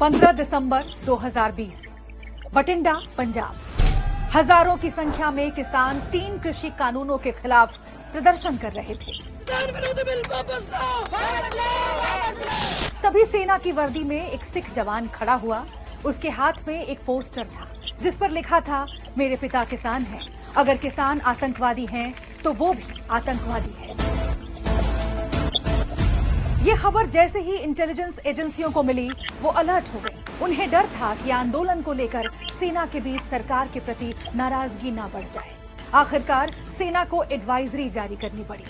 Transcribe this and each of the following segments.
15 दिसंबर 2020, बठिंडा, पंजाब। हजारों की संख्या में किसान 3 कृषि कानूनों के खिलाफ प्रदर्शन कर रहे थे। तभी सेना की वर्दी में एक सिख जवान खड़ा हुआ। उसके हाथ में एक पोस्टर था जिस पर लिखा था, मेरे पिता किसान हैं, अगर किसान आतंकवादी हैं तो वो भी आतंकवादी है। ये खबर जैसे ही इंटेलिजेंस एजेंसियों को मिली, वो अलर्ट हो गई। उन्हें डर था कि आंदोलन को लेकर सेना के बीच सरकार के प्रति नाराजगी ना बढ़ जाए। आखिरकार सेना को एडवाइजरी जारी करनी पड़ी,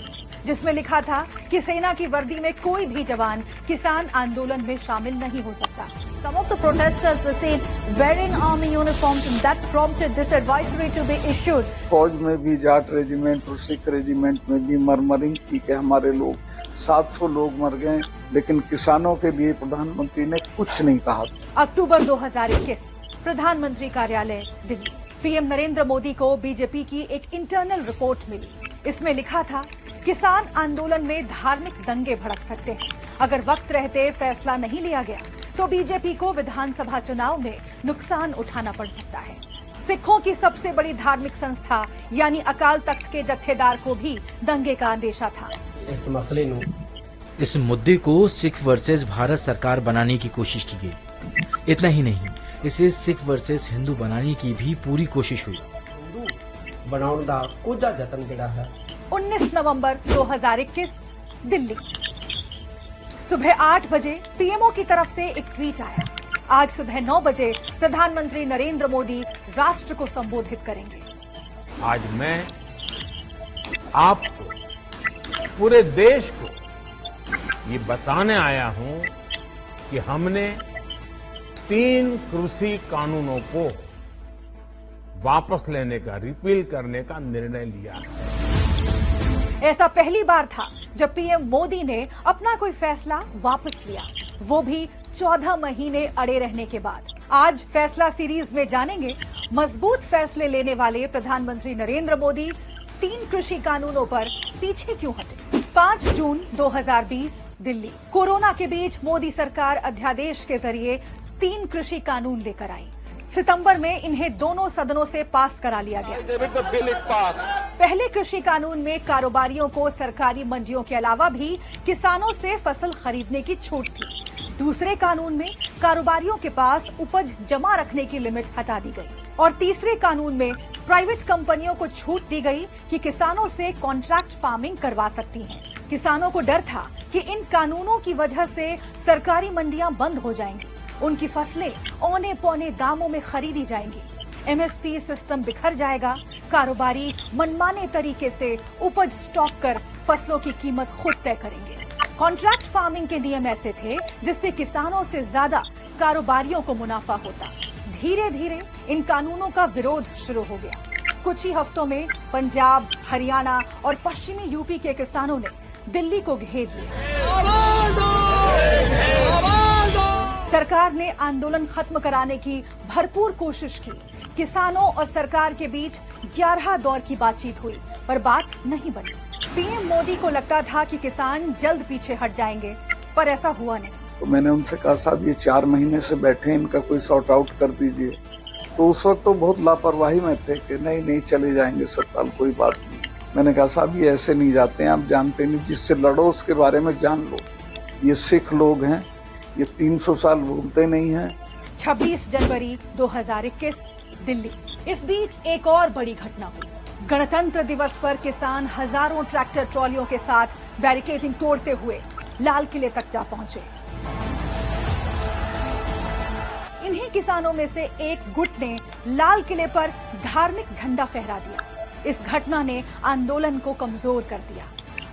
जिसमें लिखा था कि सेना की वर्दी में कोई भी जवान किसान आंदोलन में शामिल नहीं हो सकता। Some of the protesters were seen wearing army uniforms and that prompted this advisory to be issued. फौज में भी जाट रेजिमेंट और सिख रेजिमेंट में भी मरमरिंग की कि हमारे लोग 700 लोग मर गए, लेकिन किसानों के लिए प्रधानमंत्री ने कुछ नहीं कहा। अक्टूबर 2021, प्रधानमंत्री कार्यालय, दिल्ली। पीएम नरेंद्र मोदी को बीजेपी की एक इंटरनल रिपोर्ट मिली। इसमें लिखा था, किसान आंदोलन में धार्मिक दंगे भड़क सकते हैं। अगर वक्त रहते फैसला नहीं लिया गया तो बीजेपी को विधानसभा चुनाव में नुकसान उठाना पड़ सकता है। सिखों की सबसे बड़ी धार्मिक संस्था यानी अकाल तख्त के जत्थेदार को भी दंगे का अंदेशा था। इस मुद्दे को सिख वर्सेस भारत सरकार बनाने की कोशिश की गई। इतना ही नहीं, इसे सिख वर्सेस हिंदू बनाने की भी पूरी कोशिश हुई। बनाउण दा कुछ जतन जिहड़ा है। 19 नवंबर 2021, दिल्ली। सुबह 8 बजे पीएमओ की तरफ से एक ट्वीट आया। आज सुबह 9 बजे प्रधानमंत्री नरेंद्र मोदी राष्ट्र को संबोधित करेंगे। आज मैं आपको, पूरे देश को ये बताने आया हूं कि हमने 3 कृषि कानूनों को वापस लेने का, रिपील करने का निर्णय लिया है। ऐसा पहली बार था जब पीएम मोदी ने अपना कोई फैसला वापस लिया, वो भी 14 महीने अड़े रहने के बाद। आज फैसला सीरीज में जानेंगे, मजबूत फैसले लेने वाले प्रधानमंत्री नरेंद्र मोदी 3 कृषि कानूनों पर पीछे क्यों हटे। 5 जून 2020, दिल्ली। कोरोना के बीच मोदी सरकार अध्यादेश के जरिए 3 कृषि कानून लेकर आई। सितंबर में इन्हें दोनों सदनों से पास करा लिया गया। पहले कृषि कानून में कारोबारियों को सरकारी मंडियों के अलावा भी किसानों से फसल खरीदने की छूट थी। दूसरे कानून में कारोबारियों के पास उपज जमा रखने की लिमिट हटा दी गई और तीसरे कानून में प्राइवेट कंपनियों को छूट दी गई कि किसानों से कॉन्ट्रैक्ट फार्मिंग करवा सकती हैं। किसानों को डर था कि इन कानूनों की वजह से सरकारी मंडियां बंद हो जाएंगी, उनकी फसलें औने पौने दामों में खरीदी जाएंगी, एमएसपी सिस्टम बिखर जाएगा, कारोबारी मनमाने तरीके से उपज स्टॉक कर फसलों की कीमत खुद तय करेंगे। कॉन्ट्रैक्ट फार्मिंग के नियम ऐसे थे जिससे किसानों से ज्यादा कारोबारियों को मुनाफा होता। धीरे धीरे इन कानूनों का विरोध शुरू हो गया। कुछ ही हफ्तों में पंजाब, हरियाणा और पश्चिमी यूपी के किसानों ने दिल्ली को घेर लिया। सरकार ने आंदोलन खत्म कराने की भरपूर कोशिश की। किसानों और सरकार के बीच 11 दौर की बातचीत हुई, पर बात नहीं बनी। पीएम मोदी को लगता था कि किसान जल्द पीछे हट जाएंगे, पर ऐसा हुआ नहीं। तो मैंने उनसे कहा, साहब ये 4 महीने से बैठे हैं, इनका कोई सॉर्ट आउट कर दीजिए। तो उस वक्त तो बहुत लापरवाही में थे कि नहीं चले जाएंगे सत्ताल, कोई बात नहीं। मैंने कहा, साहब ये ऐसे नहीं जाते हैं, आप जानते नहीं, जिससे लड़ो उसके बारे में जान लो। ये सिख लोग हैं, ये 300 साल भूलते नहीं हैं। 26 जनवरी 2021, दिल्ली। इस बीच एक और बड़ी घटना हुई। गणतंत्र दिवस पर किसान हजारों ट्रैक्टर ट्रॉलियों के साथ बैरिकेडिंग तोड़ते हुए लाल किले तक जा पहुंचे। इन्हीं किसानों में से एक गुट ने लाल किले पर धार्मिक झंडा फहरा दिया। इस घटना ने आंदोलन को कमजोर कर दिया।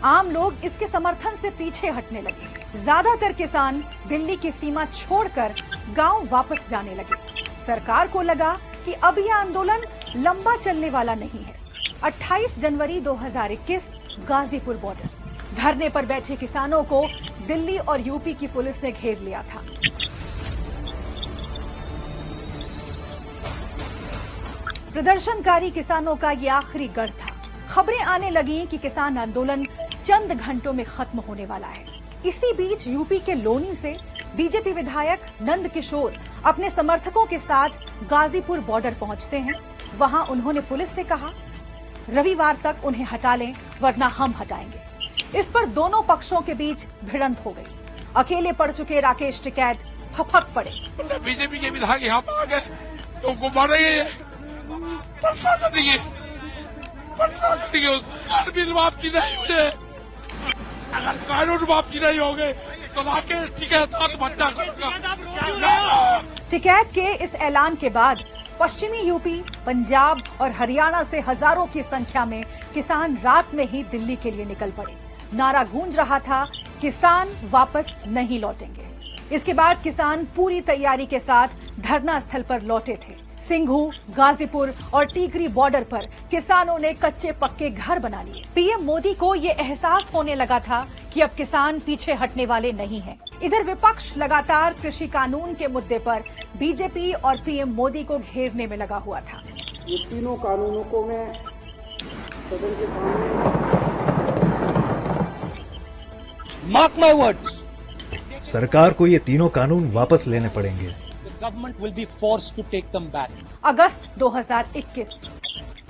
आम लोग इसके समर्थन से पीछे हटने लगे। ज्यादातर किसान दिल्ली की सीमा छोड़कर गांव वापस जाने लगे। सरकार को लगा कि अब यह आंदोलन लंबा चलने वाला नहीं है। 28 जनवरी 2021, गाजीपुर बॉर्डर। धरने पर बैठे किसानों को दिल्ली और यूपी की पुलिस ने घेर लिया था। प्रदर्शनकारी किसानों का ये आखिरी गढ़ था। खबरें आने लगी कि किसान आंदोलन चंद घंटों में खत्म होने वाला है। इसी बीच यूपी के लोनी से बीजेपी विधायक नंद किशोर अपने समर्थकों के साथ गाजीपुर बॉर्डर पहुंचते हैं। वहां उन्होंने पुलिस से कहा, रविवार तक उन्हें हटा लें वरना हम हटाएंगे। इस पर दोनों पक्षों के बीच भिड़ंत हो गई। अकेले पड़ चुके राकेश टिकैत फपक पड़े। बीजेपी के विधायक यहाँ पर आ गए तो उनको मार रही है, प्रशासन नहीं कानून वापसी नहीं हुई है। अगर कानून वापसी नहीं हो गए तो राकेश टिकैत आत्महत्या करेगा। टिकैत के इस ऐलान के बाद पश्चिमी यूपी, पंजाब और हरियाणा से हजारों की संख्या में किसान रात में ही दिल्ली के लिए निकल पड़े। नारा गूंज रहा था, किसान वापस नहीं लौटेंगे। इसके बाद किसान पूरी तैयारी के साथ धरना स्थल पर लौटे थे। सिंघू, गाजीपुर और टीकरी बॉर्डर पर किसानों ने कच्चे पक्के घर बना लिए। पीएम मोदी को ये एहसास होने लगा था कि अब किसान पीछे हटने वाले नहीं हैं। इधर विपक्ष लगातार कृषि कानून के मुद्दे पर बीजेपी और पीएम मोदी को घेरने में लगा हुआ था। ये तीनों कानूनों को मैं सदन के सामने मार्क माय वर्ड्स, सरकार को ये तीनों कानून वापस लेने पड़ेंगे। Government will be forced to take them back. अगस्त 2021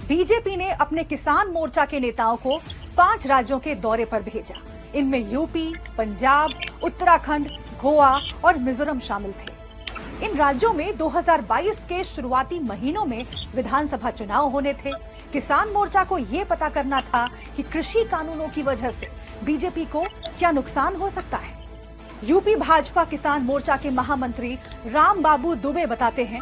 बीजेपी ने अपने किसान मोर्चा के नेताओं को 5 राज्यों के दौरे पर भेजा। इनमें यूपी, पंजाब, उत्तराखंड, गोवा और मिजोरम शामिल थे। इन राज्यों में 2022 के शुरुआती महीनों में विधानसभा चुनाव होने थे। किसान मोर्चा को ये पता करना था कि कृषि कानूनों की वजह से बीजेपी को क्या नुकसान हो सकता है। यूपी भाजपा किसान मोर्चा के महामंत्री राम बाबू दुबे बताते हैं,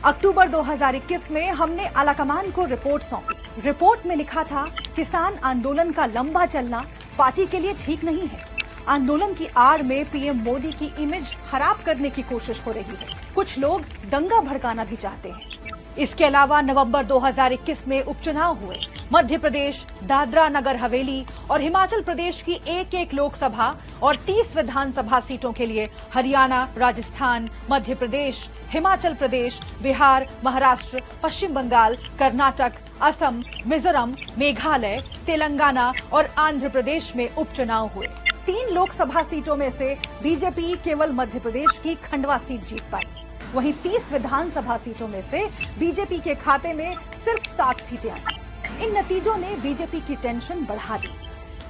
अक्टूबर 2021 में हमने आलाकमान को रिपोर्ट सौंपी। रिपोर्ट में लिखा था, किसान आंदोलन का लंबा चलना पार्टी के लिए ठीक नहीं है। आंदोलन की आड़ में पीएम मोदी की इमेज खराब करने की कोशिश हो रही है। कुछ लोग दंगा भड़काना भी चाहते हैं। इसके अलावा नवंबर 2021 में उपचुनाव हुए। मध्य प्रदेश, दादरा नगर हवेली और हिमाचल प्रदेश की एक लोकसभा और 30 विधानसभा सीटों के लिए हरियाणा, राजस्थान, मध्य प्रदेश, हिमाचल प्रदेश, बिहार, महाराष्ट्र, पश्चिम बंगाल, कर्नाटक, असम, मिजोरम, मेघालय, तेलंगाना और आंध्र प्रदेश में उपचुनाव हुए। 3 लोकसभा सीटों में से बीजेपी केवल मध्य प्रदेश की खंडवा सीट जीत पाई। वहीं 30 विधानसभा सीटों में से बीजेपी के खाते में सिर्फ 7 सीटें आई। इन नतीजों ने बीजेपी की टेंशन बढ़ा दी।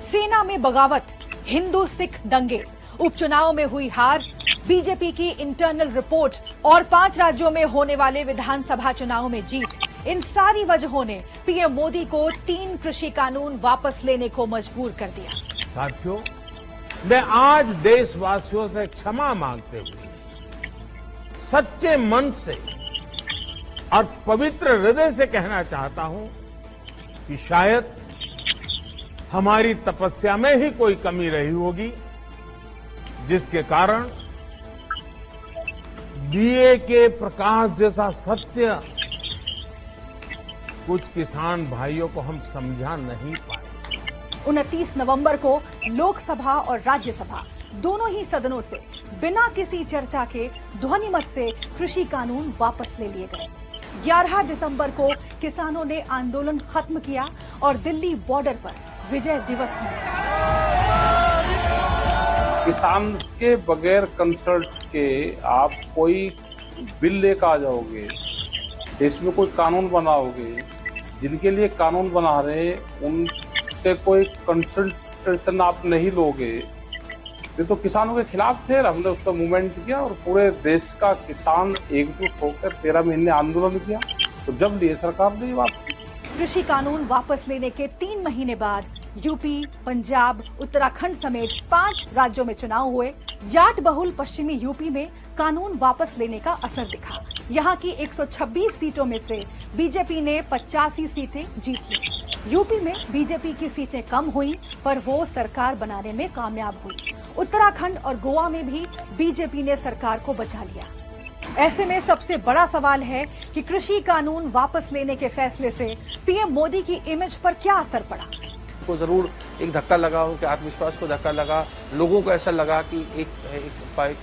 सेना में बगावत, हिंदू सिख दंगे, उपचुनाव में हुई हार, बीजेपी की इंटरनल रिपोर्ट और 5 राज्यों में होने वाले विधानसभा चुनाव में जीत, इन सारी वजहों ने पीएम मोदी को 3 कृषि कानून वापस लेने को मजबूर कर दिया। साथियों, मैं आज देशवासियों से क्षमा मांगते हुए सच्चे मन से और पवित्र हृदय से कहना चाहता हूं कि शायद हमारी तपस्या में ही कोई कमी रही होगी, जिसके कारण दिए के प्रकाश जैसा सत्य कुछ किसान भाइयों को हम समझा नहीं पाए। 29 नवंबर को लोकसभा और राज्यसभा दोनों ही सदनों से बिना किसी चर्चा के ध्वनिमत से कृषि कानून वापस ले लिए गए। 11 दिसंबर को किसानों ने आंदोलन खत्म किया और दिल्ली बॉर्डर पर विजय दिवस मनाया। किसान के बगैर कंसल्ट के आप कोई बिल लेकर आ जाओगे, देश में कोई कानून बनाओगे, जिनके लिए कानून बना रहे उनसे कोई कंसल्टेशन आप नहीं लोगे, ये तो किसानों के खिलाफ थे। हमने उसका मूवमेंट किया और पूरे देश का किसान एकजुट होकर 13 महीने आंदोलन किया, तो जब लिए सरकार ने वापस। कृषि कानून वापस लेने के 3 महीने बाद यूपी, पंजाब, उत्तराखंड समेत 5 राज्यों में चुनाव हुए। जाट बहुल पश्चिमी यूपी में कानून वापस लेने का असर दिखा। यहाँ की 126 सीटों में से बीजेपी ने 85 सीटें जीत ली। यूपी में बीजेपी की सीटें कम हुई, पर वो सरकार बनाने में कामयाब हुई। उत्तराखंड और गोवा में भी बीजेपी ने सरकार को बचा लिया। ऐसे में सबसे बड़ा सवाल है कि कृषि कानून वापस लेने के फैसले से पीएम मोदी की इमेज पर क्या असर पड़ा। को जरूर एक धक्का लगा, उनके आत्मविश्वास को धक्का लगा। लोगों को ऐसा लगा कि एक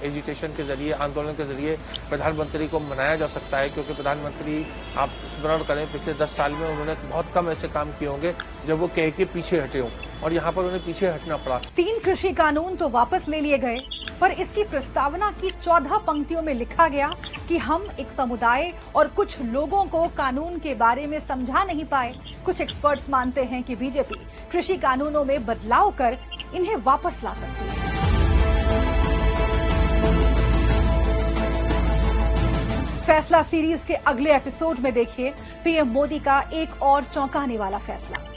एजिटेशन के जरिए, आंदोलन के जरिए प्रधानमंत्री को मनाया जा सकता है, क्योंकि प्रधानमंत्री, आप स्मरण करें, पिछले 10 साल में उन्होंने बहुत कम ऐसे काम किए होंगे जब वो कह के पीछे हटे हों। और यहाँ पर उन्हें पीछे हटना पड़ा। 3 कृषि कानून तो वापस ले लिए गए, पर इसकी प्रस्तावना की 14 पंक्तियों में लिखा गया कि हम एक समुदाय और कुछ लोगों को कानून के बारे में समझा नहीं पाए। कुछ एक्सपर्ट्स मानते हैं कि बीजेपी कृषि कानूनों में बदलाव कर इन्हें वापस ला सकती है। फैसला सीरीज के अगले एपिसोड में देखिए पीएम मोदी का एक और चौंकाने वाला फैसला।